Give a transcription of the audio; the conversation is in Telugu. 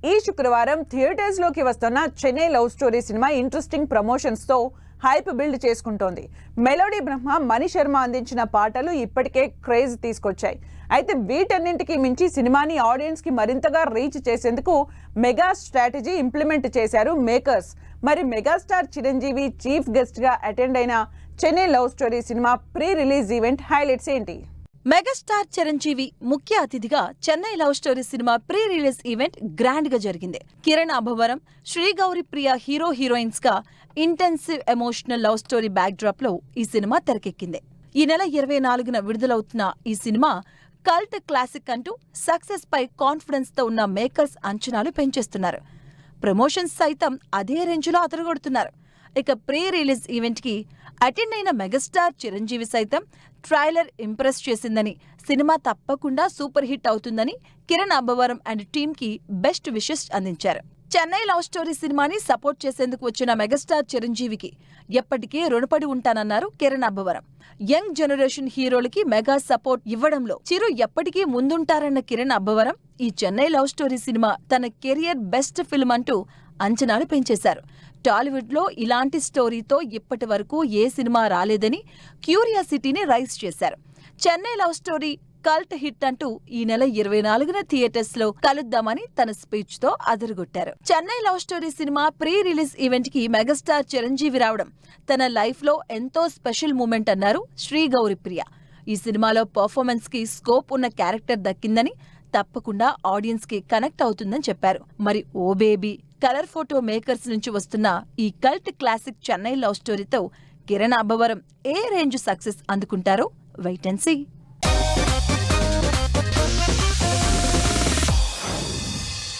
ఈ శుక్రవారం థియేటర్స్ లోకి వస్తున్న Chennai love story cinema interesting promotions తో హైప్ బిల్డ్ చేసుకుంటోంది. మెలోడీ బ్రహ్మ మణి శర్మ అందించిన పాటలు ఇప్పటికే క్రేజ్ తీసుకొచ్చాయి. అయితే వీటన్నింటికి మించి సినిమాని ఆడియన్స్ కి మరింతగా రీచ్ చేసేందుకు మెగా స్ట్రాటజీ ఇంప్లిమెంట్ చేశారు మేకర్స్. మరి మెగాస్టార్ చిరంజీవి చీఫ్ గెస్ట్ గా అటెండ్ అయిన Chennai love story cinema pre release event highlights ఏంటి? మెగాస్టార్ చిరంజీవి ముఖ్య అతిథిగా Chennai love story cinema pre release event grand గా జరిగింది. కిరణ్ అబ్బవరం, శ్రీగౌరి ప్రియ హీరోయిన్స్ గా intensive emotional love story back drop లో ఈ సినిమా తెరకెక్కింది. ఈ నెల 24న విడుదలవుతున్న ఈ సినిమా కల్ట్ క్లాసిక్ అంటూ సక్సెస్ పై కాన్ఫిడెన్స్ తో ఉన్న మేకర్స్ అంచనాలు పెంచేస్తున్నారు. ప్రమోషన్స్ సైతం అదే రేంజ్ లో అదరగొడుతున్నారు. ఇక ప్రీ రిలీజ్ ఈవెంట్ కి అటెండ్ అయిన మెగాస్టార్ చిరంజీవి సైతం ట్రైలర్ ఇంప్రెస్ చేసిందని, సినిమా తప్పకుండా సూపర్ హిట్ అవుతుందని కిరణ్ అబ్బవరం అండ్ టీమ్ కి బెస్ట్ విషెస్ అందించారు. చెన్నై లవ్ స్టోరీ సినిమాని సపోర్ట్ చేసేందుకు వచ్చిన మెగాస్టార్ చిరంజీవికి ఎప్పటికీ రుణపడి ఉంటానన్నారు కిరణ్ అబ్బవరం. యంగ్ జనరేషన్ హీరోలకి మెగా సపోర్ట్ ఇవ్వడంలో చిరు ఎప్పటికీ ముందుంటారన్న కిరణ్ అబ్బవరం ఈ చెన్నై లవ్ స్టోరీ సినిమా తన కెరియర్ బెస్ట్ ఫిల్మ్ అంటూ అంచనాలు పెంచేశారు. టాలీవుడ్ లో ఇలాంటి స్టోరీతో ఇప్పటి వరకు ఏ సినిమా రాలేదని క్యూరియాసిటీని రైజ్ చేశారు. Chennai love story cult hit అంటూ ఈ నెల 24న థియేటర్స్ లో కలుద్దామని తన స్పీచ్ తో అదరగొట్టారు. Chennai love story cinema pre release event కి మెగాస్టార్ చిరంజీవి రావడం తన లైఫ్ లో ఎంతో స్పెషల్ మూమెంట్ అన్నారు శ్రీగౌరి ప్రియ. ఈ సినిమాలో పర్ఫార్మెన్స్ కి స్కోప్ ఉన్న క్యారెక్టర్ దక్కిందని, తప్పకుండా ఆడియన్స్ కి కనెక్ట్ అవుతుందని చెప్పారు. మరి oh baby, colour photo makers నుంచి వస్తున్న ఈ కల్ట్ క్లాసిక్ చెన్నై లవ్ స్టోరీతో కిరణ్ అబ్బవరం ఏ రేంజ్ సక్సెస్ అందుకుంటారో వెయిట్ అండ్ సీ.